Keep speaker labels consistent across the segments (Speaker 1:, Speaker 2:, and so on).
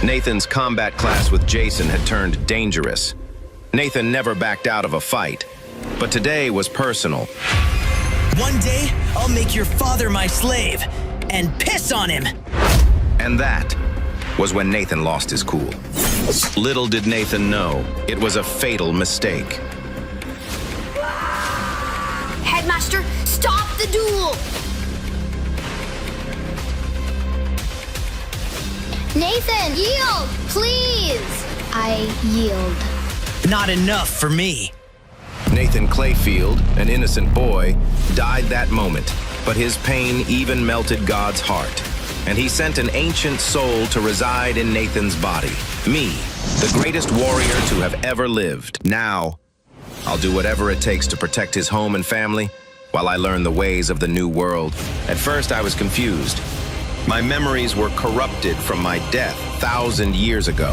Speaker 1: Nathan's combat class with Jason had turned dangerous. Nathan never backed out of a fight, but today was personal.
Speaker 2: One day, I'll make your father my slave and piss on him.
Speaker 1: And that was when Nathan lost his cool. Little did Nathan know, it was a fatal mistake.
Speaker 3: Headmaster, stop the duel! Nathan, yield, please! I yield.
Speaker 2: Not enough for me.
Speaker 1: Nathan Clayfield, an innocent boy, died that moment, but his pain even melted God's heart. And he sent an ancient soul to reside in Nathan's body. Me, the greatest warrior to have ever lived. Now, I'll do whatever it takes to protect his home and family while I learn the ways of the new world. At first, I was confused. My memories were corrupted from my death 1,000 years ago.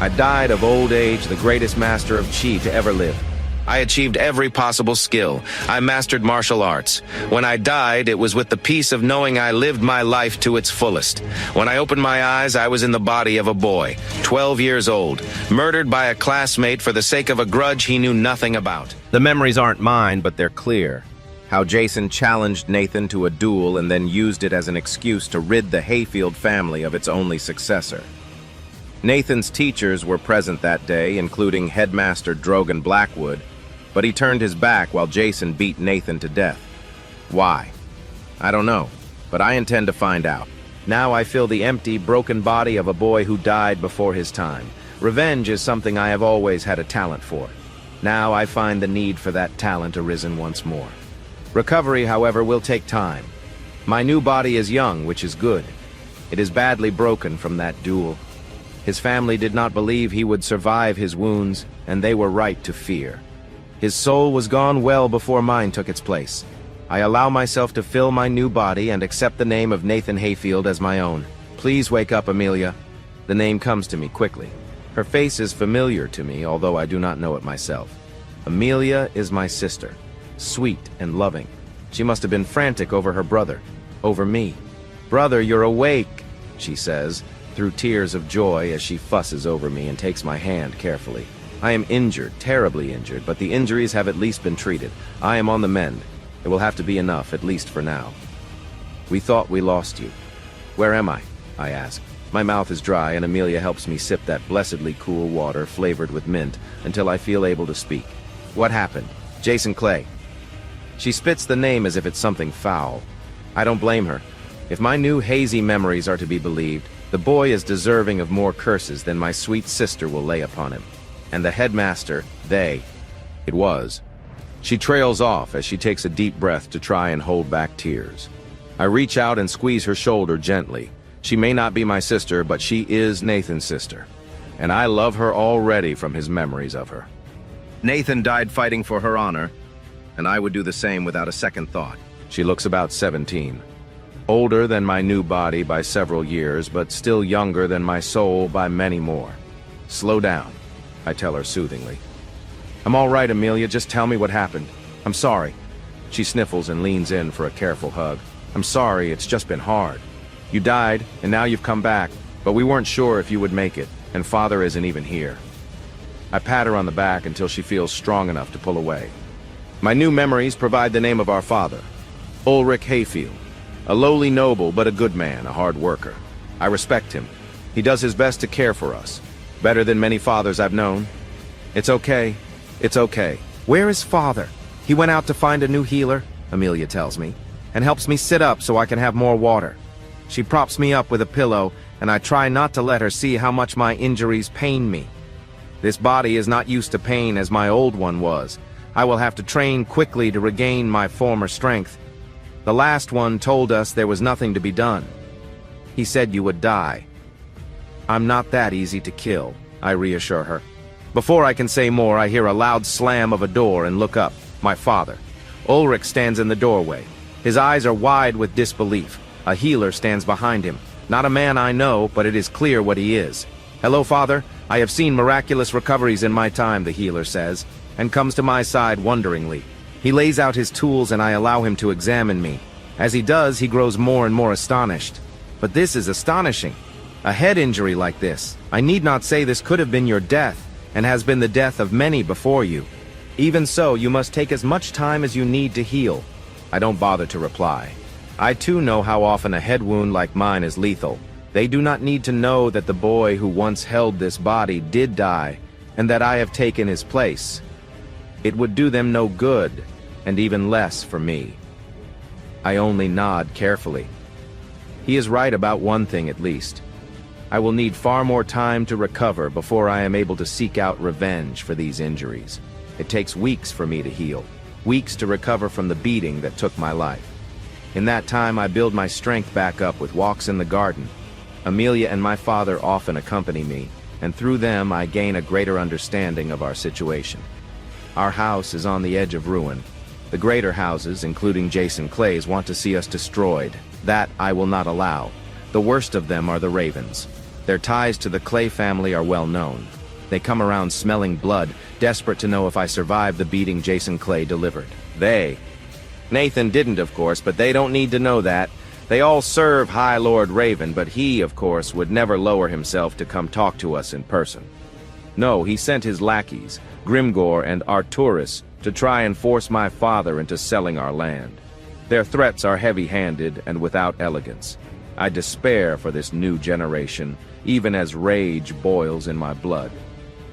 Speaker 4: I died of old age, the greatest master of Chi to ever live.
Speaker 1: I achieved every possible skill. I mastered martial arts. When I died, it was with the peace of knowing I lived my life to its fullest. When I opened my eyes, I was in the body of a boy, 12 years old, murdered by a classmate for the sake of a grudge he knew nothing about.
Speaker 4: The memories aren't mine, but they're clear. How Jason challenged Nathan to a duel and then used it as an excuse to rid the Hayfield family of its only successor. Nathan's teachers were present that day, including Headmaster Drogan Blackwood, but he turned his back while Jason beat Nathan to death. Why? I don't know, but I intend to find out. Now I feel the empty, broken body of a boy who died before his time. Revenge is something I have always had a talent for. Now I find the need for that talent arisen once more. Recovery, however, will take time. My new body is young, which is good. It is badly broken from that duel. His family did not believe he would survive his wounds, and they were right to fear. His soul was gone well before mine took its place. I allow myself to fill my new body and accept the name of Nathan Hayfield as my own. Please wake up, Amelia. The name comes to me quickly. Her face is familiar to me, although I do not know it myself. Amelia is my sister. Sweet and loving. She must have been frantic over her brother, over me. "Brother, you're awake," she says, through tears of joy as she fusses over me and takes my hand carefully. I am injured, terribly injured, but the injuries have at least been treated. I am on the mend. It will have to be enough, at least for now. "We thought we lost you." "Where am I?" I ask. My mouth is dry and Amelia helps me sip that blessedly cool water flavored with mint until I feel able to speak. "What happened?" "Jason Clay." She spits the name as if it's something foul. I don't blame her. If my new hazy memories are to be believed, the boy is deserving of more curses than my sweet sister will lay upon him. And the headmaster, it was. She trails off as she takes a deep breath to try and hold back tears. I reach out and squeeze her shoulder gently. She may not be my sister, but she is Nathan's sister. And I love her already from his memories of her. Nathan died fighting for her honor, and I would do the same without a second thought. She looks about 17. Older than my new body by several years, but still younger than my soul by many more. "Slow down," I tell her soothingly. "I'm all right, Amelia, just tell me what happened. I'm sorry." She sniffles and leans in for a careful hug. "I'm sorry, it's just been hard. You died, and now you've come back, but we weren't sure if you would make it, and Father isn't even here." I pat her on the back until she feels strong enough to pull away. My new memories provide the name of our father, Ulrich Hayfield, a lowly noble but a good man, a hard worker. I respect him. He does his best to care for us, better than many fathers I've known. "It's okay. It's okay." "Where is Father?" "He went out to find a new healer," Amelia tells me, "and helps me sit up so I can have more water." She props me up with a pillow, and I try not to let her see how much my injuries pain me. This body is not used to pain as my old one was. I will have to train quickly to regain my former strength. The last one told us there was nothing to be done. He said you would die. "I'm not that easy to kill," I reassure her. Before I can say more, I hear a loud slam of a door and look up. My father. Ulrich stands in the doorway. His eyes are wide with disbelief. A healer stands behind him. Not a man I know, but it is clear what he is. "Hello, Father. I have seen miraculous recoveries in my time," the healer says, and comes to my side wonderingly. He lays out his tools and I allow him to examine me. As he does, he grows more and more astonished. "But this is astonishing. A head injury like this, I need not say this could have been your death, and has been the death of many before you. Even so, you must take as much time as you need to heal. I don't bother to reply. I too know how often a head wound like mine is lethal. They do not need to know that the boy who once held this body did die, and that I have taken his place. It would do them no good, and even less for me. I only nod carefully. He is right about one thing at least. I will need far more time to recover before I am able to seek out revenge for these injuries. It takes weeks for me to heal, weeks to recover from the beating that took my life. In that time, I build my strength back up with walks in the garden. Amelia and my father often accompany me, and through them I gain a greater understanding of our situation. Our house is on the edge of ruin. The greater houses, including Jason Clay's, want to see us destroyed. That I will not allow. The worst of them are the Ravens. Their ties to the Clay family are well known. They come around smelling blood, desperate to know if I survive the beating Jason Clay delivered. Nathan didn't, of course, but they don't need to know that. They all serve High Lord Raven, but he, of course, would never lower himself to come talk to us in person. No, he sent his lackeys, Grimgor and Arturus, to try and force my father into selling our land. Their threats are heavy-handed and without elegance. I despair for this new generation, even as rage boils in my blood.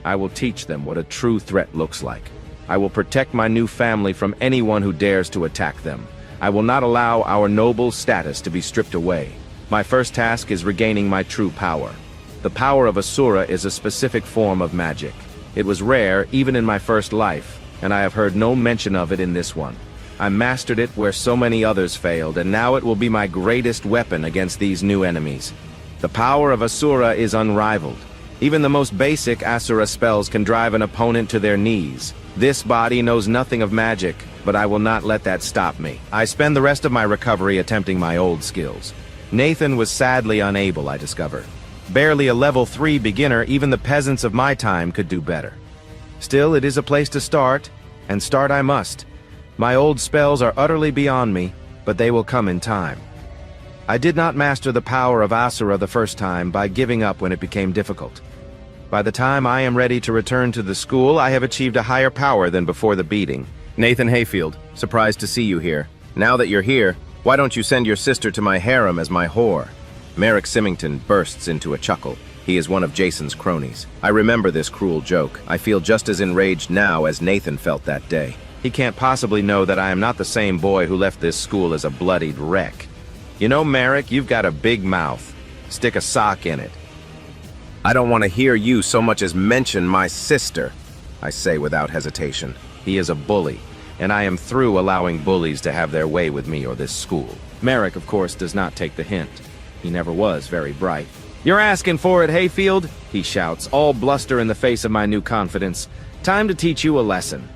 Speaker 4: I will teach them what a true threat looks like. I will protect my new family from anyone who dares to attack them. I will not allow our noble status to be stripped away. My first task is regaining my true power. The power of Asura is a specific form of magic. It was rare even in my first life, and I have heard no mention of it in this one. I mastered it where so many others failed, and now it will be my greatest weapon against these new enemies. The power of Asura is unrivaled. Even the most basic Asura spells can drive an opponent to their knees. This body knows nothing of magic, but I will not let that stop me. I spend the rest of my recovery attempting my old skills. Nathan was sadly unable, I discover. Barely a level 3 beginner, even the peasants of my time could do better. Still, it is a place to start, and start I must. My old spells are utterly beyond me, but they will come in time. I did not master the power of Asura the first time by giving up when it became difficult. By the time I am ready to return to the school, I have achieved a higher power than before the beating. Nathan Hayfield, surprised to see you here. Now that you're here, why don't you send your sister to my harem as my whore? Merrick Symington bursts into a chuckle. He is one of Jason's cronies. I remember this cruel joke. I feel just as enraged now as Nathan felt that day. He can't possibly know that I am not the same boy who left this school as a bloodied wreck. You know, Merrick, you've got a big mouth. Stick a sock in it. I don't want to hear you so much as mention my sister, I say without hesitation. He is a bully, and I am through allowing bullies to have their way with me or this school. Merrick, of course, does not take the hint. He never was very bright. You're asking for it, Hayfield? He shouts, all bluster in the face of my new confidence. Time to teach you a lesson.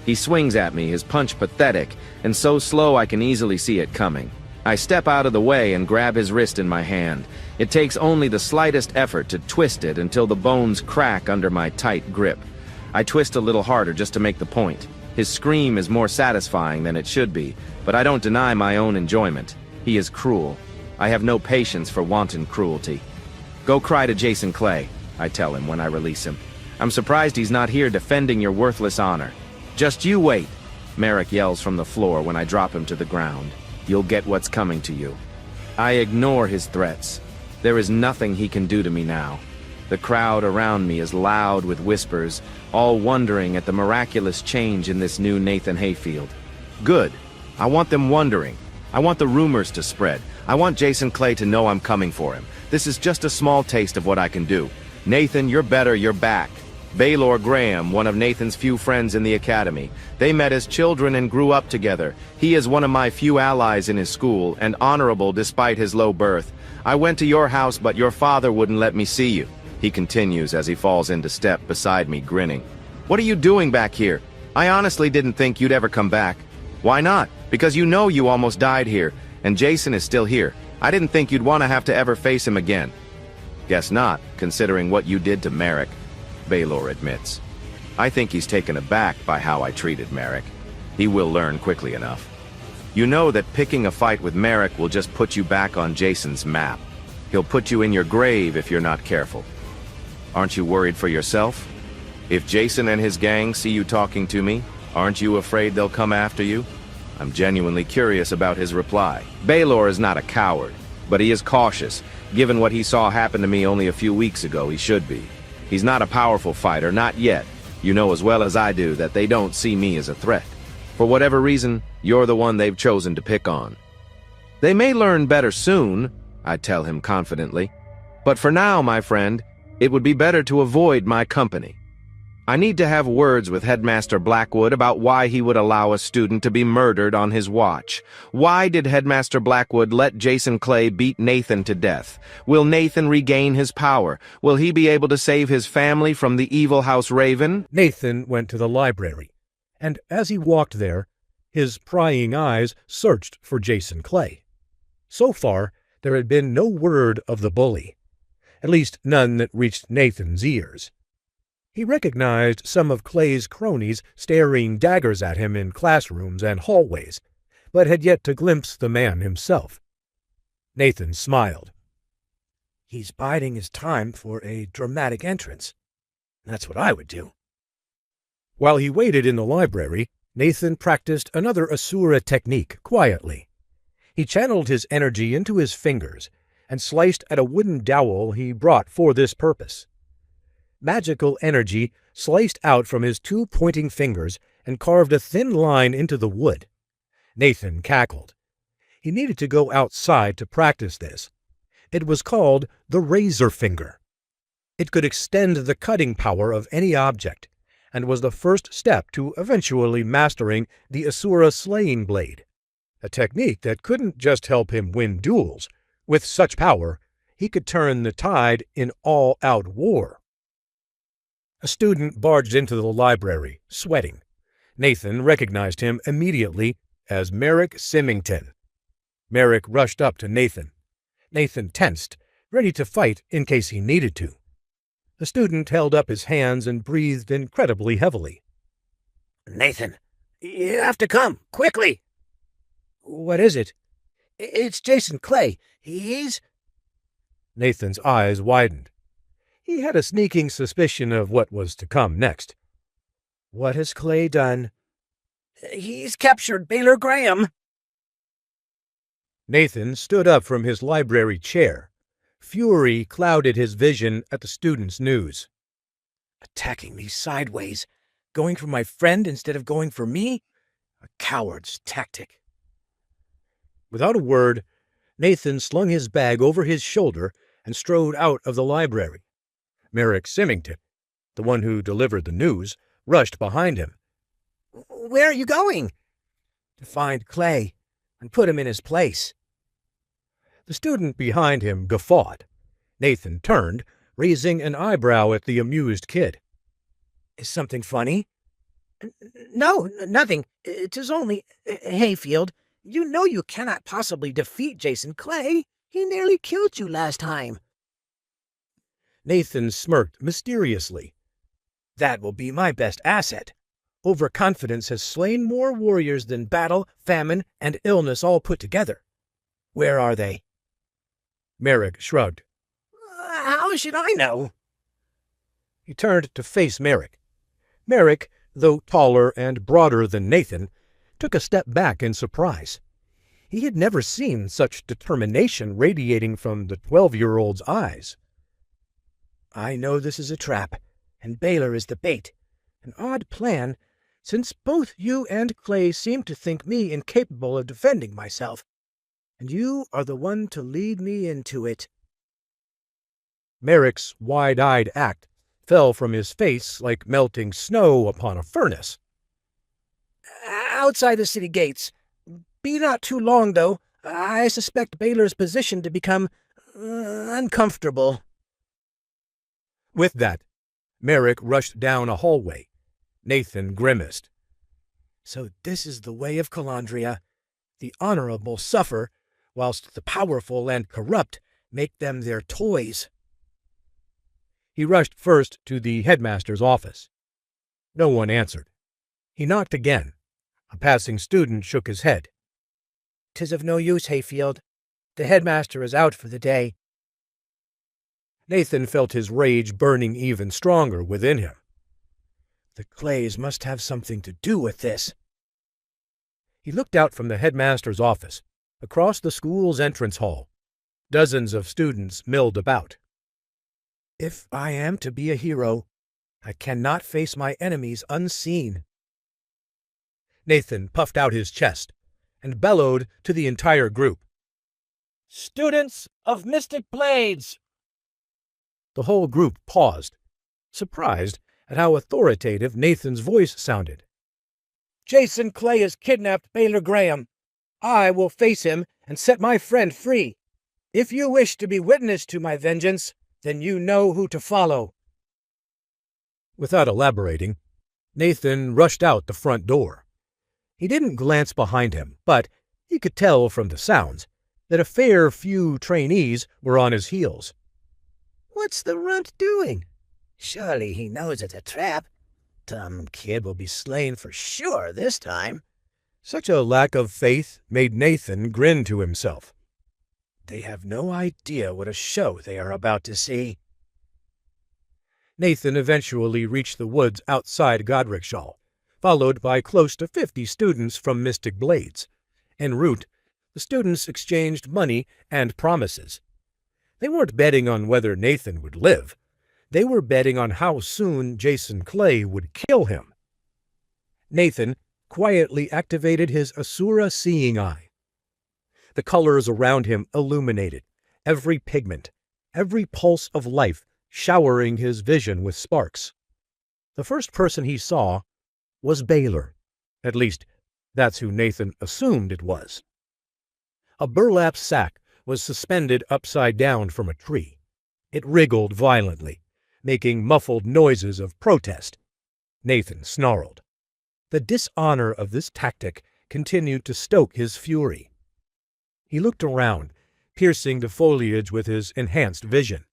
Speaker 4: He swings at me, his punch pathetic, and so slow I can easily see it coming. I step out of the way and grab his wrist in my hand. It takes only the slightest effort to twist it until the bones crack under my tight grip. I twist a little harder just to make the point. His scream is more satisfying than it should be, but I don't deny my own enjoyment. He is cruel. I have no patience for wanton cruelty. Go cry to Jason Clay, I tell him when I release him. I'm surprised he's not here defending your worthless honor. Just you wait, Merrick yells from the floor when I drop him to the ground. You'll get what's coming to you. I ignore his threats. There is nothing he can do to me now. The crowd around me is loud with whispers, all wondering at the miraculous change in this new Nathan Hayfield. Good. I want them wondering. I want the rumors to spread. I want Jason Clay to know I'm coming for him. This is just a small taste of what I can do. Nathan, you're better, you're back. Baelor Graham, one of Nathan's few friends in the academy. They met as children and grew up together. He is one of my few allies in his school, and honorable despite his low birth. I went to your house, but your father wouldn't let me see you. He continues as he falls into step beside me, grinning. What are you doing back here? I honestly didn't think you'd ever come back. Why not? Because you know you almost died here, and Jason is still here. I didn't think you'd want to have to ever face him again. Guess not, considering what you did to Merrick. Baelor admits. I think he's taken aback by how I treated Merrick. He will learn quickly enough. You know that picking a fight with Merrick will just put you back on Jason's map. He'll put you in your grave if you're not careful. Aren't you worried for yourself? If Jason and his gang see you talking to me, aren't you afraid they'll come after you? I'm genuinely curious about his reply. Baelor is not a coward, but he is cautious. Given what he saw happen to me only a few weeks ago, he should be. He's not a powerful fighter, not yet. You know as well as I do that they don't see me as a threat. For whatever reason, you're the one they've chosen to pick on. They may learn better soon, I tell him confidently. But for now, my friend, it would be better to avoid my company. I need to have words with Headmaster Blackwood about why he would allow a student to be murdered on his watch. Why did Headmaster Blackwood let Jason Clay beat Nathan to death? Will Nathan regain his power? Will he be able to save his family from the evil House Raven?
Speaker 5: Nathan went to the library, and as he walked there, his prying eyes searched for Jason Clay. So far, there had been no word of the bully, at least none that reached Nathan's ears. He recognized some of Clay's cronies staring daggers at him in classrooms and hallways, but had yet to glimpse the man himself. Nathan smiled. He's biding his time for a dramatic entrance. That's what I would do. While he waited in the library, Nathan practiced another Asura technique quietly. He channeled his energy into his fingers and sliced at a wooden dowel he brought for this purpose. Magical energy sliced out from his two pointing fingers and carved a thin line into the wood. Nathan cackled. He needed to go outside to practice this. It was called the razor finger. It could extend the cutting power of any object, and was the first step to eventually mastering the Asura slaying blade, a technique that couldn't just help him win duels. With such power, he could turn the tide in all-out war. A student barged into the library, sweating. Nathan recognized him immediately as Merrick Symington. Merrick rushed up to Nathan. Nathan tensed, ready to fight in case he needed to. The student held up his hands and breathed incredibly heavily. Nathan, you have to come, quickly. What is it? It's Jason Clay. He's... Nathan's eyes widened. He had a sneaking suspicion of what was to come next. What has Clay done? He's captured Baelor Graham. Nathan stood up from his library chair. Fury clouded his vision at the student's news. Attacking me sideways, going for my friend instead of going for me? A coward's tactic. Without a word, Nathan slung his bag over his shoulder and strode out of the library. Merrick Symington, the one who delivered the news, rushed behind him. Where are you going? To find Clay and put him in his place. The student behind him guffawed. Nathan turned, raising an eyebrow at the amused kid. Is something funny? No, nothing. It is only... Hayfield, you know you cannot possibly defeat Jason Clay. He nearly killed you last time. Nathan smirked mysteriously. That will be my best asset. Overconfidence has slain more warriors than battle, famine, and illness all put together. Where are they? Merrick shrugged. How should I know? He turned to face Merrick. Merrick, though taller and broader than Nathan, took a step back in surprise. He had never seen such determination radiating from the 12-year-old's eyes. I know this is a trap, and Baelor is the bait. An odd plan, since both you and Clay seem to think me incapable of defending myself, and you are the one to lead me into it. Merrick's wide-eyed act fell from his face like melting snow upon a furnace. Outside the city gates. Be not too long, though. I suspect Baelor's position to become uncomfortable. With that, Merrick rushed down a hallway. Nathan grimaced. So this is the way of Calandria. The honorable suffer, whilst the powerful and corrupt make them their toys. He rushed first to the headmaster's office. No one answered. He knocked again. A passing student shook his head. "'Tis of no use, Hayfield. The headmaster is out for the day. Nathan felt his rage burning even stronger within him. The Clays must have something to do with this. He looked out from the headmaster's office, across the school's entrance hall. Dozens of students milled about. If I am to be a hero, I cannot face my enemies unseen. Nathan puffed out his chest and bellowed to the entire group. Students of Mystic Blades! The whole group paused, surprised at how authoritative Nathan's voice sounded. Jason Clay has kidnapped Baelor Graham. I will face him and set my friend free. If you wish to be witness to my vengeance, then you know who to follow. Without elaborating, Nathan rushed out the front door. He didn't glance behind him, but he could tell from the sounds that a fair few trainees were on his heels. What's the runt doing? Surely he knows it's a trap. Dumb kid will be slain for sure this time. Such a lack of faith made Nathan grin to himself. They have no idea what a show they are about to see. Nathan eventually reached the woods outside Godricshall, followed by close to 50 students from Mystic Blades. En route, the students exchanged money and promises. They weren't betting on whether Nathan would live. They were betting on how soon Jason Clay would kill him. Nathan quietly activated his Asura seeing eye. The colors around him illuminated, every pigment, every pulse of life showering his vision with sparks. The first person he saw was Baelor. At least, that's who Nathan assumed it was. A burlap sack was suspended upside down from a tree. It wriggled violently, making muffled noises of protest. Nathan snarled. The dishonor of this tactic continued to stoke his fury. He looked around, piercing the foliage with his enhanced vision.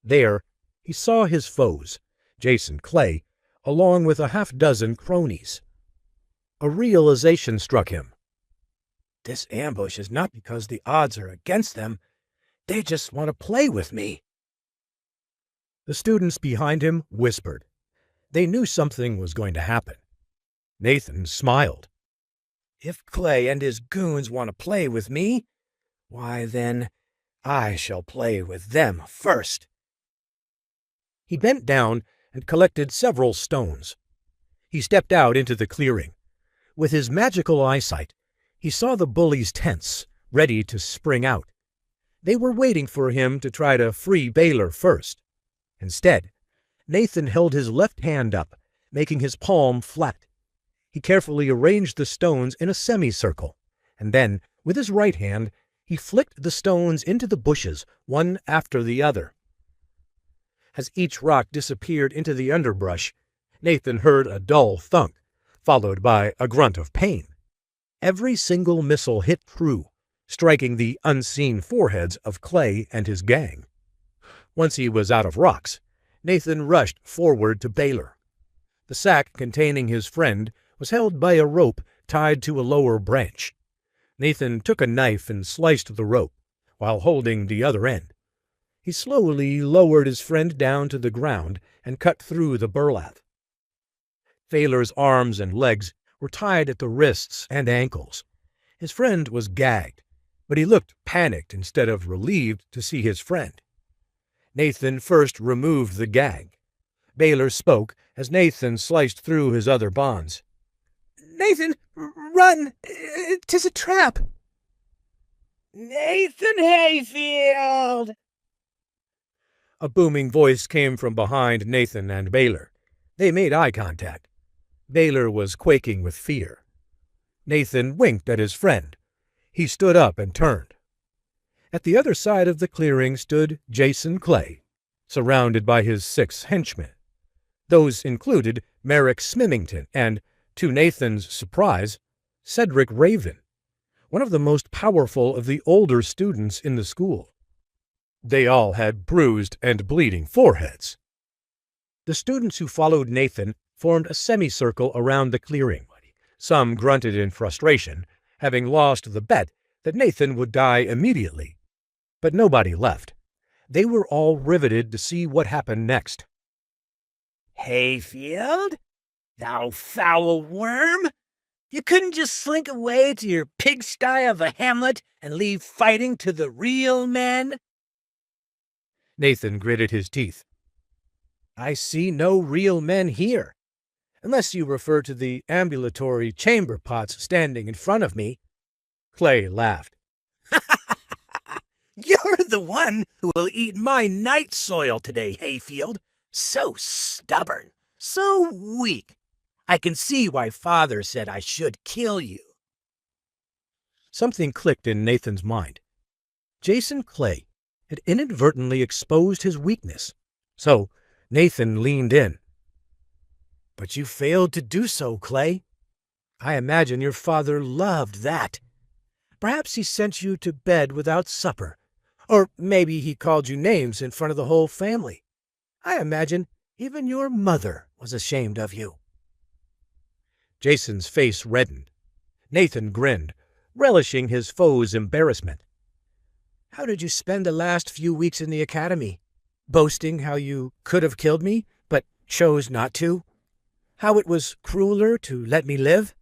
Speaker 5: There, he saw his foes, Jason Clay, along with a half-dozen cronies. A realization struck him. This ambush is not because the odds are against them. They just want to play with me. The students behind him whispered. They knew something was going to happen. Nathan smiled. If Clay and his goons want to play with me, why then, I shall play with them first. He bent down and collected several stones. He stepped out into the clearing. With his magical eyesight, he saw the bullies tense, ready to spring out. They were waiting for him to try to free Baelor first. Instead, Nathan held his left hand up, making his palm flat. He carefully arranged the stones in a semicircle, and then, with his right hand, he flicked the stones into the bushes, one after the other. As each rock disappeared into the underbrush, Nathan heard a dull thunk, followed by a grunt of pain. Every single missile hit true, striking the unseen foreheads of Clay and his gang. Once he was out of rocks, Nathan rushed forward to Baelor. The sack containing his friend was held by a rope tied to a lower branch. Nathan took a knife and sliced the rope, while holding the other end. He slowly lowered his friend down to the ground and cut through the burlap. Baelor's arms and legs were tied at the wrists and ankles. His friend was gagged, but he looked panicked instead of relieved to see his friend. Nathan first removed the gag. Baelor spoke as Nathan sliced through his other bonds. Nathan, run! 'Tis a trap! Nathan Hayfield! A booming voice came from behind Nathan and Baelor. They made eye contact. Baelor was quaking with fear. Nathan winked at his friend. He stood up and turned. At the other side of the clearing stood Jason Clay, surrounded by his 6 henchmen. Those included Merrick Smimington and, to Nathan's surprise, Cedric Raven, one of the most powerful of the older students in the school. They all had bruised and bleeding foreheads. The students who followed Nathan formed a semicircle around the clearing. Some grunted in frustration, having lost the bet that Nathan would die immediately. But nobody left. They were all riveted to see what happened next.
Speaker 6: Hayfield, thou foul worm! You couldn't just slink away to your pigsty of a hamlet and leave fighting to the real men?
Speaker 5: Nathan gritted his teeth. I see no real men here, unless you refer to the ambulatory chamber pots standing in front of me. Clay laughed.
Speaker 6: You're the one who will eat my night soil today, Hayfield. So stubborn, so weak. I can see why Father said I should kill you.
Speaker 5: Something clicked in Nathan's mind. Jason Clay had inadvertently exposed his weakness, so Nathan leaned in. But you failed to do so, Clay. I imagine your father loved that. Perhaps he sent you to bed without supper, or maybe he called you names in front of the whole family. I imagine even your mother was ashamed of you. Jason's face reddened. Nathan grinned, relishing his foe's embarrassment. How did you spend the last few weeks in the academy? Boasting how you could have killed me, but chose not to? How it was crueler to let me live?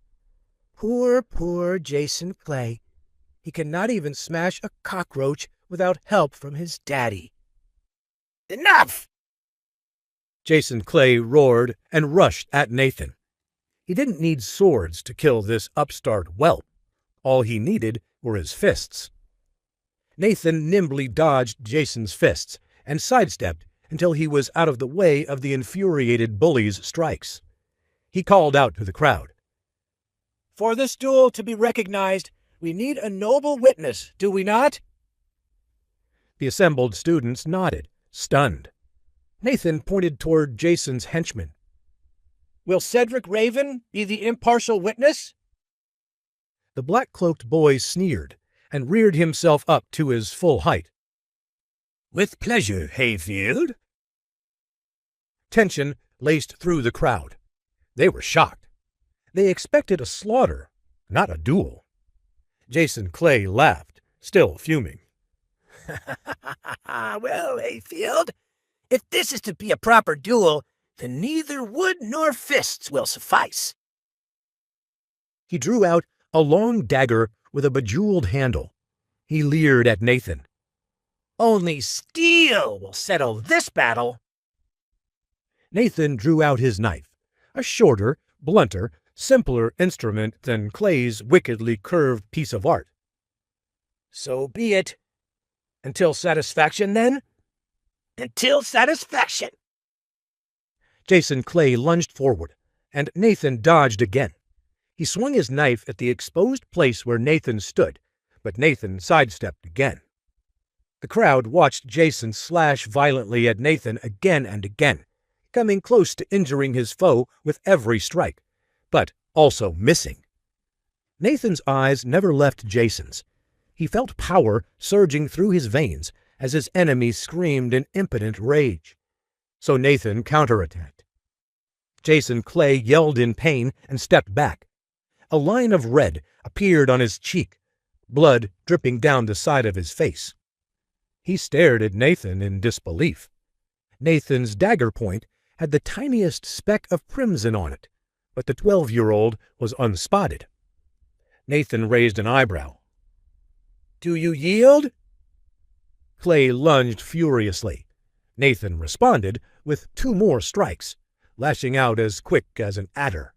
Speaker 5: Poor Jason Clay. He cannot even smash a cockroach without help from his daddy.
Speaker 6: Enough!
Speaker 5: Jason Clay roared and rushed at Nathan. He didn't need swords to kill this upstart whelp. All he needed were his fists. Nathan nimbly dodged Jason's fists and sidestepped until he was out of the way of the infuriated bully's strikes. He called out to the crowd. For this duel to be recognized, we need a noble witness, do we not? The assembled students nodded, stunned. Nathan pointed toward Jason's henchman. Will Cedric Raven be the impartial witness? The black-cloaked boy sneered and reared himself up to his full height. With pleasure, Hayfield. Tension laced through the crowd. They were shocked. They expected a slaughter, not a duel. Jason Clay laughed, still fuming.
Speaker 6: Well, Hayfield, if this is to be a proper duel, then neither wood nor fists will suffice.
Speaker 5: He drew out a long dagger with a bejeweled handle. He leered at Nathan.
Speaker 6: Only steel will settle this battle.
Speaker 5: Nathan drew out his knife, a shorter, blunter, simpler instrument than Clay's wickedly curved piece of art. So be it. Until satisfaction, then?
Speaker 6: Until satisfaction.
Speaker 5: Jason Clay lunged forward, and Nathan dodged again. He swung his knife at the exposed place where Nathan stood, but Nathan sidestepped again. The crowd watched Jason slash violently at Nathan again and again, coming close to injuring his foe with every strike, but also missing. Nathan's eyes never left Jason's. He felt power surging through his veins as his enemy screamed in impotent rage. So Nathan counterattacked. Jason Clay yelled in pain and stepped back. A line of red appeared on his cheek, blood dripping down the side of his face. He stared at Nathan in disbelief. Nathan's dagger point had the tiniest speck of crimson on it, but the 12-year-old was unspotted. Nathan raised an eyebrow. Do you yield? Clay lunged furiously. Nathan responded with 2 more strikes, lashing out as quick as an adder.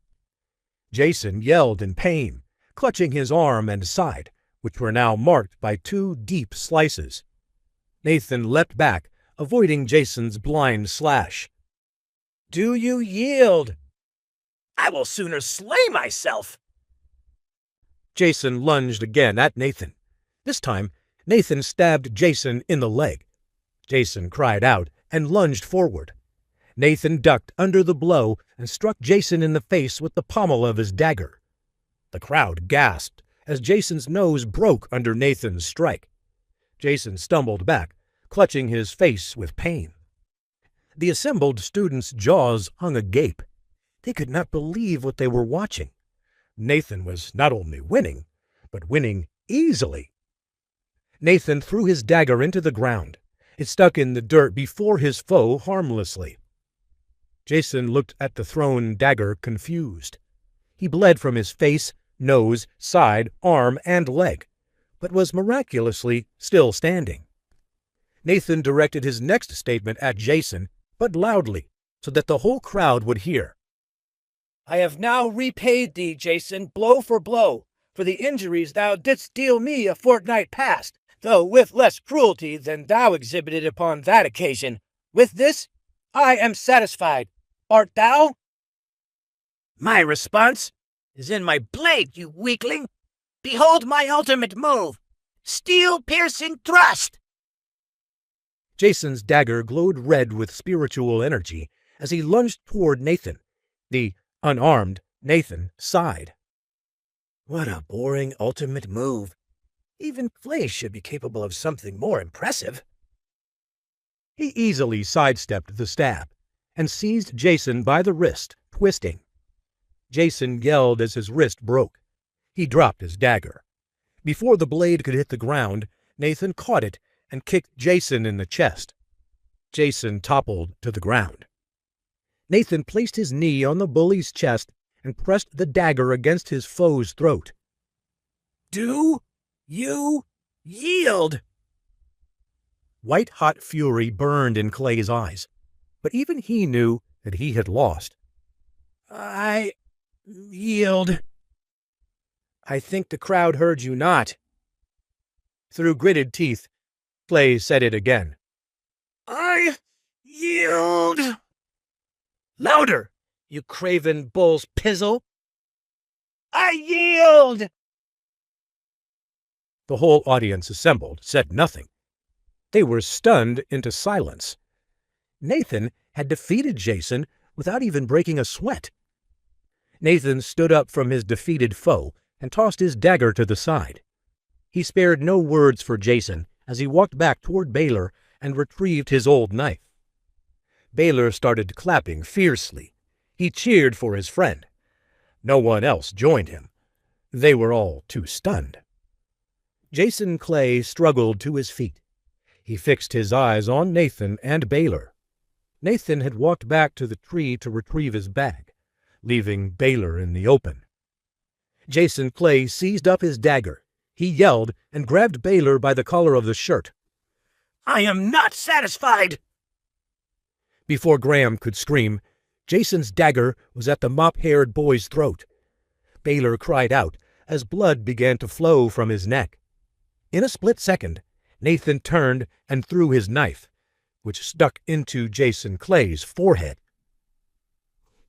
Speaker 5: Jason yelled in pain, clutching his arm and side, which were now marked by 2 deep slices. Nathan leapt back, avoiding Jason's blind slash. Do you yield?
Speaker 6: I will sooner slay myself.
Speaker 5: Jason lunged again at Nathan. This time, Nathan stabbed Jason in the leg. Jason cried out and lunged forward. Nathan ducked under the blow and struck Jason in the face with the pommel of his dagger. The crowd gasped as Jason's nose broke under Nathan's strike. Jason stumbled back, clutching his face with pain. The assembled students' jaws hung agape. They could not believe what they were watching. Nathan was not only winning, but winning easily. Nathan threw his dagger into the ground, It stuck in the dirt before his foe harmlessly. Jason looked at the thrown dagger confused. He bled from his face, nose, side, arm, and leg, but was miraculously still standing. Nathan directed his next statement at Jason, but loudly, so that the whole crowd would hear.
Speaker 6: I have now repaid thee, Jason, blow for blow, for the injuries thou didst deal me a fortnight past, though with less cruelty than thou exhibited upon that occasion. With this, I am satisfied. Art thou? My response is in my blade, you weakling. Behold my ultimate move, steel-piercing thrust.
Speaker 5: Jason's dagger glowed red with spiritual energy as he lunged toward Nathan. The unarmed Nathan sighed.
Speaker 6: What a boring ultimate move. Even Clay should be capable of something more impressive.
Speaker 5: He easily sidestepped the stab and seized Jason by the wrist, twisting. Jason yelled as his wrist broke. He dropped his dagger. Before the blade could hit the ground, Nathan caught it and kicked Jason in the chest. Jason toppled to the ground. Nathan placed his knee on the bully's chest and pressed the dagger against his foe's throat.
Speaker 6: Do you yield?
Speaker 5: White-hot fury burned in Clay's eyes, but even he knew that he had lost.
Speaker 6: I yield. I think the crowd heard you not.
Speaker 5: Through gritted teeth, Clay said it again.
Speaker 6: I yield. Louder, you craven bull's pizzle. I yield.
Speaker 5: The whole audience assembled said nothing. They were stunned into silence. Nathan had defeated Jason without even breaking a sweat. Nathan stood up from his defeated foe and tossed his dagger to the side. He spared no words for Jason as he walked back toward Baelor and retrieved his old knife. Baelor started clapping fiercely. He cheered for his friend. No one else joined him. They were all too stunned. Jason Clay struggled to his feet. He fixed his eyes on Nathan and Baelor. Nathan had walked back to the tree to retrieve his bag, leaving Baelor in the open. Jason Clay seized up his dagger. He yelled and grabbed Baelor by the collar of the shirt.
Speaker 6: I am not satisfied.
Speaker 5: Before Graham could scream, Jason's dagger was at the mop-haired boy's throat. Baelor cried out as blood began to flow from his neck. In a split second, Nathan turned and threw his knife, which stuck into Jason Clay's forehead.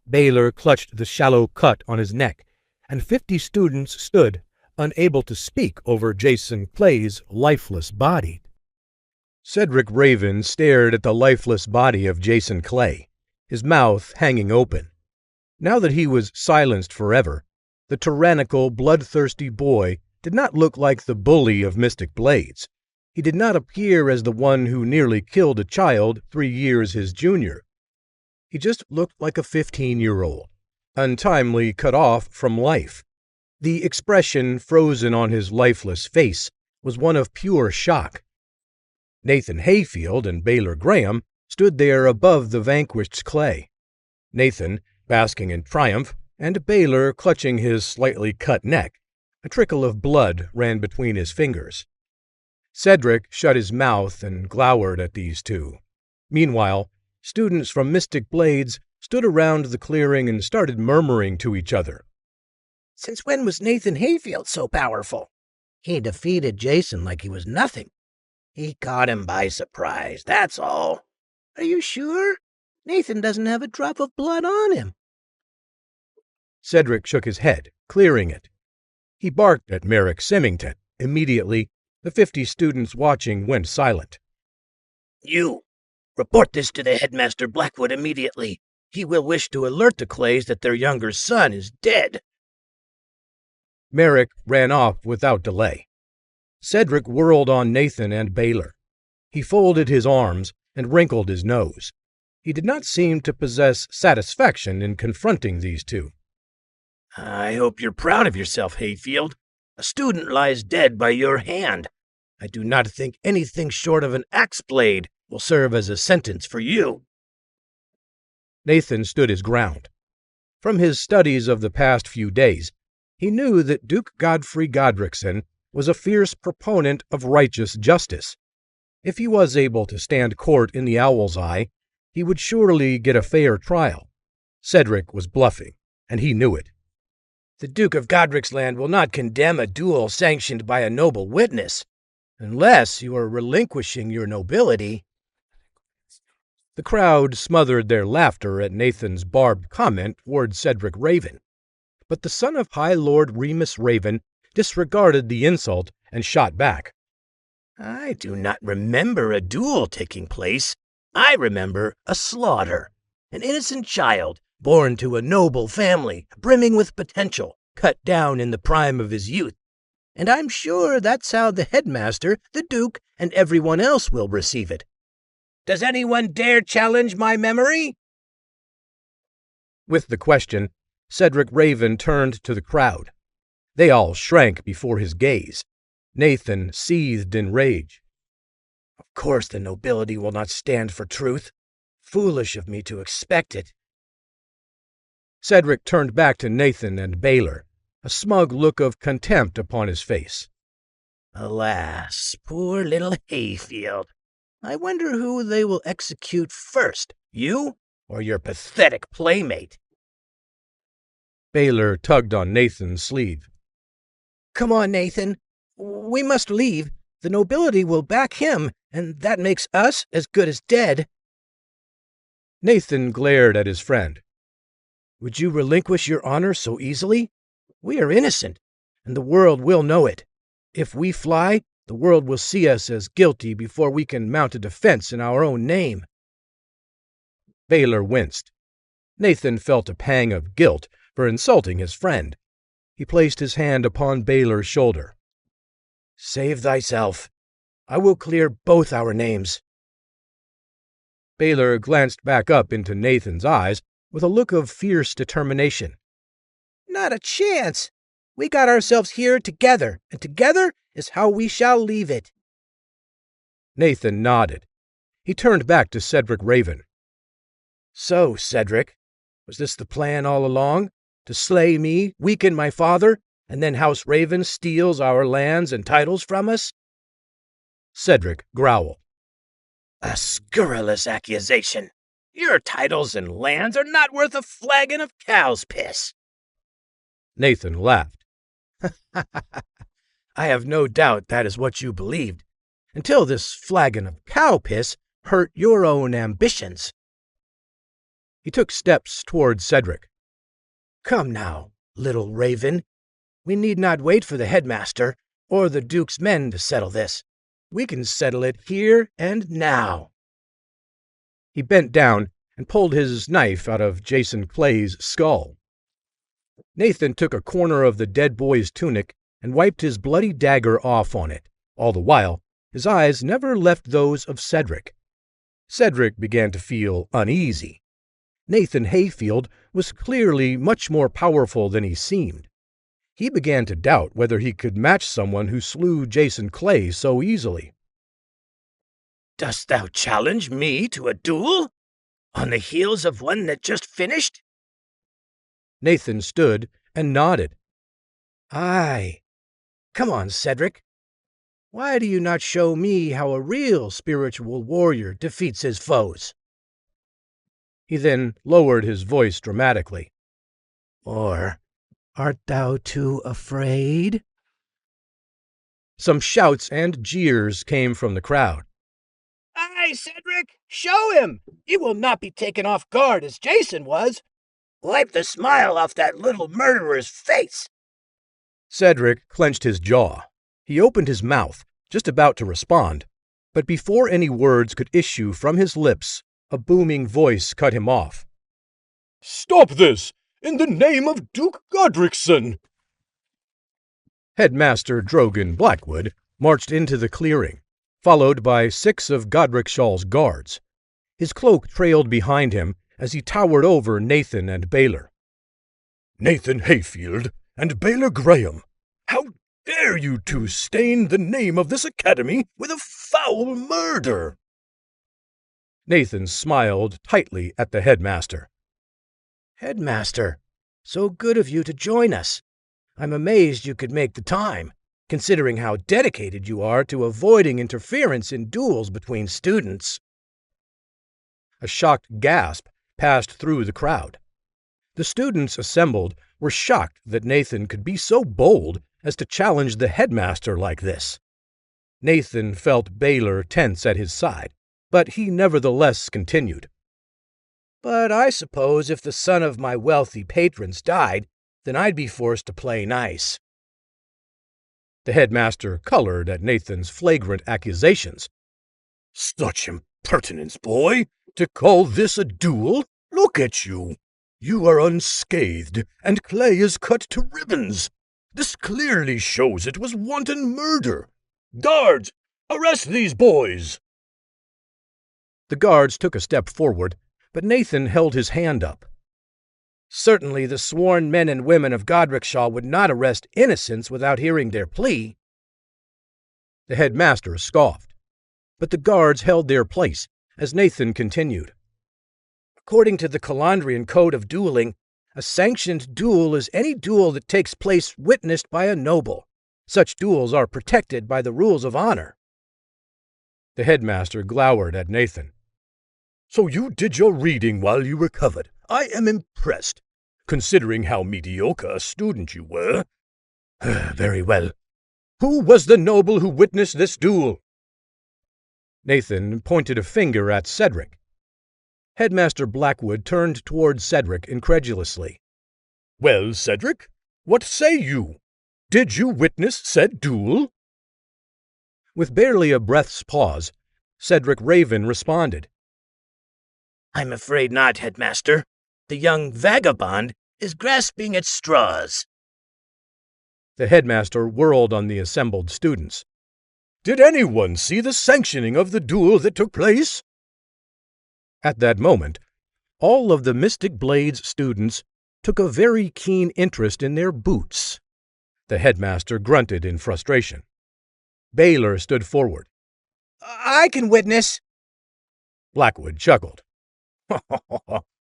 Speaker 5: Baelor clutched the shallow cut on his neck, and 50 students stood, unable to speak over Jason Clay's lifeless body. Cedric Raven stared at the lifeless body of Jason Clay, his mouth hanging open. Now that he was silenced forever, the tyrannical, bloodthirsty boy did not look like the bully of Mystic Blades. He did not appear as the one who nearly killed a child 3 years his junior. He just looked like a 15-year-old, untimely cut off from life. The expression frozen on his lifeless face was one of pure shock. Nathan Hayfield and Baelor Graham stood there above the vanquished Clay. Nathan, basking in triumph, and Baelor clutching his slightly cut neck. A trickle of blood ran between his fingers. Cedric shut his mouth and glowered at these two. Meanwhile, students from Mystic Blades stood around the clearing and started murmuring to each other.
Speaker 6: Since when was Nathan Hayfield so powerful? He defeated Jason like he was nothing. He caught him by surprise, that's all. Are you sure? Nathan doesn't have a drop of blood on him.
Speaker 5: Cedric shook his head, clearing it. He barked at Merrick Symington. Immediately, the 50 students watching went silent.
Speaker 6: You, report this to the headmaster Blackwood immediately. He will wish to alert the Clays that their younger son is dead.
Speaker 5: Merrick ran off without delay. Cedric whirled on Nathan and Baelor. He folded his arms and wrinkled his nose. He did not seem to possess satisfaction in confronting these two.
Speaker 6: I hope you're proud of yourself, Hayfield. A student lies dead by your hand.
Speaker 7: I do not think anything short of an axe blade will serve as a sentence for you."
Speaker 5: Nathan stood his ground. From his studies of the past few days, he knew that Duke Godfrey Godrickson was a fierce proponent of righteous justice. If he was able to stand court in the Owl's Eye, he would surely get a fair trial. Cedric was bluffing, and he knew it.
Speaker 7: "The Duke of Godric's-Land will not condemn a duel sanctioned by a noble witness, unless you are relinquishing your nobility."
Speaker 5: The crowd smothered their laughter at Nathan's barbed comment toward Cedric Raven, but the son of High Lord Remus Raven disregarded the insult and shot back.
Speaker 7: "I do not remember a duel taking place. I remember a slaughter. An innocent child, born to a noble family, brimming with potential, cut down in the prime of his youth. And I'm sure that's how the headmaster, the Duke, and everyone else will receive it. Does anyone dare challenge my memory?"
Speaker 5: With the question, Cedric Raven turned to the crowd. They all shrank before his gaze. Nathan seethed in rage.
Speaker 7: "Of course the nobility will not stand for truth. Foolish of me to expect it."
Speaker 5: Cedric turned back to Nathan and Baelor, a smug look of contempt upon his face.
Speaker 7: "Alas, poor little Hayfield. I wonder who they will execute first, you or your pathetic playmate?"
Speaker 5: Baelor tugged on Nathan's sleeve.
Speaker 7: "Come on, Nathan. We must leave. The nobility will back him, and that makes us as good as dead."
Speaker 5: Nathan glared at his friend. "Would you relinquish your honor so easily? We are innocent, and the world will know it. If we fly, the world will see us as guilty before we can mount a defense in our own name." Baelor winced. Nathan felt a pang of guilt for insulting his friend. He placed his hand upon Baelor's shoulder. "Save thyself. I will clear both our names." Baelor glanced back up into Nathan's eyes with a look of fierce determination.
Speaker 7: "Not a chance. We got ourselves here together, and together is how we shall leave it."
Speaker 5: Nathan nodded. He turned back to Cedric Raven. "So, Cedric, was this the plan all along? To slay me, weaken my father, and then House Raven steals our lands and titles from us?" Cedric growled.
Speaker 7: "A scurrilous accusation. Your titles and lands are not worth a flagon of cow's piss."
Speaker 5: Nathan laughed.
Speaker 7: "I have no doubt that is what you believed, until this flagon of cow piss hurt your own ambitions."
Speaker 5: He took steps toward Cedric.
Speaker 7: "Come now, little Raven. We need not wait for the headmaster or the Duke's men to settle this. We can settle it here and now."
Speaker 5: He bent down and pulled his knife out of Jason Clay's skull. Nathan took a corner of the dead boy's tunic and wiped his bloody dagger off on it. All the while, his eyes never left those of Cedric. Cedric began to feel uneasy. Nathan Hayfield was clearly much more powerful than he seemed. He began to doubt whether he could match someone who slew Jason Clay so easily.
Speaker 7: "Dost thou challenge me to a duel? On the heels of one that just finished?"
Speaker 5: Nathan stood and nodded.
Speaker 7: "Aye. Come on, Cedric. Why do you not show me how a real spiritual warrior defeats his foes?"
Speaker 5: He then lowered his voice dramatically.
Speaker 7: "Or art thou too afraid?"
Speaker 5: Some shouts and jeers came from the crowd.
Speaker 6: Aye, Cedric, show him! You will not be taken off guard as Jason was.
Speaker 7: Wipe the smile off that little murderer's face.
Speaker 5: Cedric clenched his jaw. He opened his mouth, just about to respond, but before any words could issue from his lips, a booming voice cut him off.
Speaker 8: "Stop this, in the name of Duke Godrickson!"
Speaker 5: Headmaster Drogan Blackwood marched into the clearing, followed by 6 of Godrickshaw's guards. His cloak trailed behind him as he towered over Nathan and Baelor.
Speaker 8: "Nathan Hayfield and Baelor Graham, how
Speaker 7: dare you two stain the name of this academy with a foul murder?"
Speaker 5: Nathan smiled tightly at the headmaster.
Speaker 7: "Headmaster, so good of you to join us. I'm amazed you could make the time, considering how dedicated you are to avoiding interference in duels between students."
Speaker 5: A shocked gasp passed through the crowd. The students assembled were shocked that Nathan could be so bold as to challenge the headmaster like this. Nathan felt Baelor tense at his side, but he nevertheless continued.
Speaker 7: "But I suppose if the son of my wealthy patrons died, then I'd be forced to play nice."
Speaker 5: The headmaster colored at Nathan's flagrant accusations.
Speaker 7: "Such impertinence, boy! To call this a duel? Look at you! You are unscathed, and Clay is cut to ribbons. This clearly shows it was wanton murder. Guards, arrest these boys!"
Speaker 5: The guards took a step forward, but Nathan held his hand up.
Speaker 7: "Certainly the sworn men and women of Godricshall would not arrest innocents without hearing their plea."
Speaker 5: The headmaster scoffed, but the guards held their place as Nathan continued.
Speaker 7: "According to the Calandrian Code of Dueling, a sanctioned duel is any duel that takes place witnessed by a noble. Such duels are protected by the rules of honor."
Speaker 5: The headmaster glowered at Nathan.
Speaker 7: "So you did your reading while you recovered. I am impressed, considering how mediocre a student you were. Very well. Who was the noble who witnessed this duel?"
Speaker 5: Nathan pointed a finger at Cedric. Headmaster Blackwood turned toward Cedric incredulously.
Speaker 7: "Well, Cedric, what say you? Did you witness said duel?"
Speaker 5: With barely a breath's pause, Cedric Raven responded.
Speaker 7: "I'm afraid not, Headmaster. The young vagabond is grasping at straws."
Speaker 5: The headmaster whirled on the assembled students.
Speaker 7: "Did anyone see the sanctioning of the duel that took place?"
Speaker 5: At that moment, all of the Mystic Blades students took a very keen interest in their boots. The headmaster grunted in frustration. Baelor stood forward.
Speaker 7: "I can witness."
Speaker 5: Blackwood chuckled.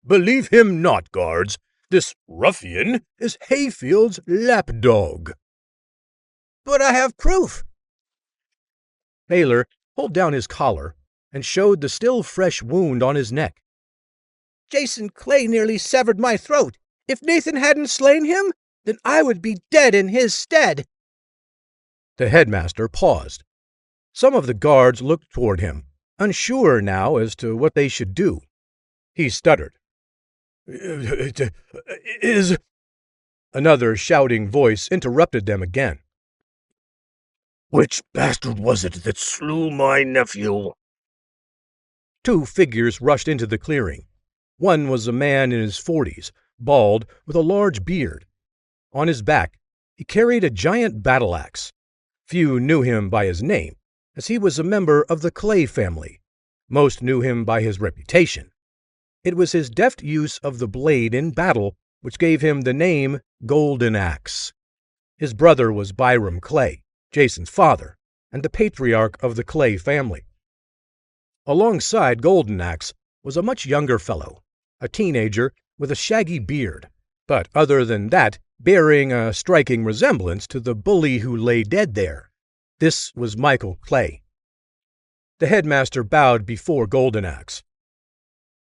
Speaker 7: "Believe him not, guards. This ruffian is Hayfield's lapdog." "But I have proof."
Speaker 5: Baelor pulled down his collar and showed the still fresh wound on his neck.
Speaker 7: "Jason Clay nearly severed my throat. If Nathan hadn't slain him, then I would be dead in his stead."
Speaker 5: The headmaster paused. Some of the guards looked toward him, unsure now as to what they should do. He stuttered.
Speaker 7: "It is—"
Speaker 5: Another shouting voice interrupted them again.
Speaker 7: "Which bastard was it that slew my nephew?"
Speaker 5: Two figures rushed into the clearing. One was a man in his 40s, bald, with a large beard. On his back, he carried a giant battle axe. Few knew him by his name, as he was a member of the Clay family. Most knew him by his reputation. It was his deft use of the blade in battle which gave him the name Golden Axe. His brother was Byram Clay, Jason's father, and the patriarch of the Clay family. Alongside Golden Axe was a much younger fellow, a teenager with a shaggy beard, but other than that, bearing a striking resemblance to the bully who lay dead there. This was Michael Clay. The headmaster bowed before Golden Axe.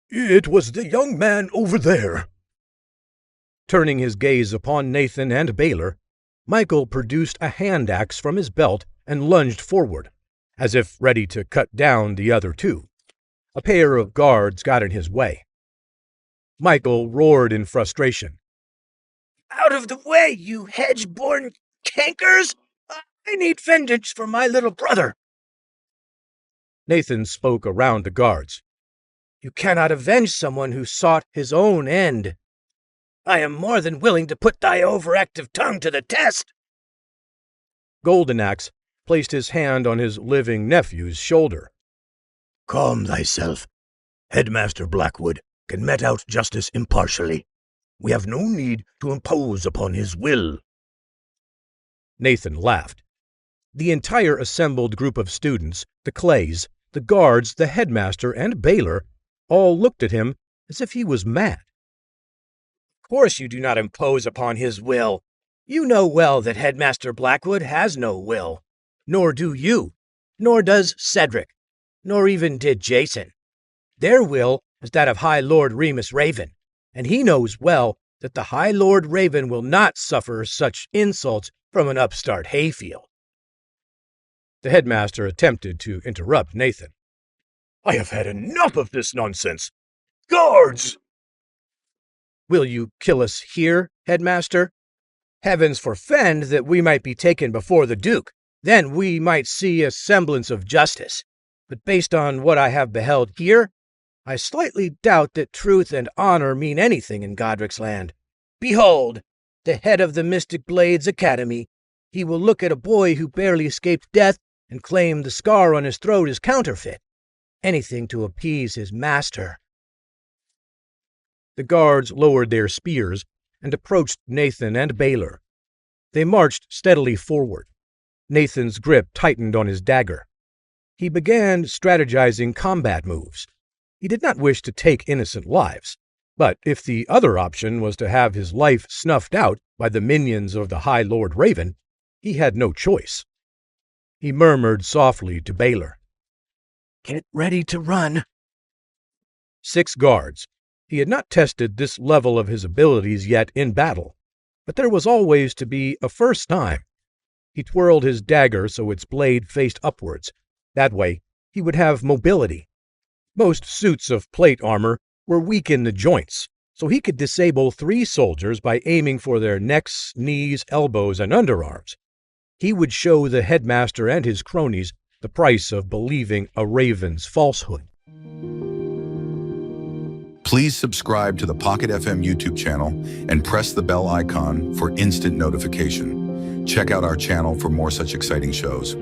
Speaker 7: "It was the young man over there."
Speaker 5: Turning his gaze upon Nathan and Baelor, Michael produced a hand axe from his belt and lunged forward, as if ready to cut down the other two. A pair of guards got in his way. Michael roared in frustration.
Speaker 7: "Out of the way, you hedge-born cankers! I need vengeance for my little brother."
Speaker 5: Nathan spoke around the guards.
Speaker 7: "You cannot avenge someone who sought his own end. I am more than willing to put thy overactive tongue to the test."
Speaker 5: Golden Axe placed his hand on his living nephew's shoulder.
Speaker 7: "Calm thyself. Headmaster Blackwood can mete out justice impartially. We have no need to impose upon his will."
Speaker 5: Nathan laughed. The entire assembled group of students, the Clays, the guards, the headmaster, and Baelor, all looked at him as if he was mad.
Speaker 7: Of course you do not impose upon his will. You know well that Headmaster Blackwood has no will. Nor do you. Nor does Cedric. Nor even did Jason. Their will is that of High Lord Remus Raven, and he knows well that the High Lord Raven will not suffer such insults from an upstart hayfield.
Speaker 5: The headmaster attempted to interrupt Nathan.
Speaker 8: I have had enough of this nonsense. Guards!
Speaker 5: Will you kill us here, headmaster?
Speaker 7: Heavens forfend that we might be taken before the Duke. Then we might see a semblance of justice. But based on what I have beheld here, I slightly doubt that truth and honor mean anything in Godric's land. Behold, the head of the Mystic Blades Academy. He will look at a boy who barely escaped death and claim the scar on his throat is counterfeit. Anything to appease his master.
Speaker 5: The guards lowered their spears and approached Nathan and Baelor. They marched steadily forward. Nathan's grip tightened on his dagger. He began strategizing combat moves. He did not wish to take innocent lives, but if the other option was to have his life snuffed out by the minions of the High Lord Raven, he had no choice. He murmured softly to Baelor,
Speaker 7: Get ready to run.
Speaker 5: 6 guards. He had not tested this level of his abilities yet in battle, but there was always to be a first time. He twirled his dagger so its blade faced upwards. That way, he would have mobility. Most suits of plate armor were weak in the joints, so he could disable 3 soldiers by aiming for their necks, knees, elbows, and underarms. He would show the headmaster and his cronies the price of believing a raven's falsehood.
Speaker 9: Please subscribe to the Pocket FM YouTube channel and press the bell icon for instant notification. Check out our channel for more such exciting shows.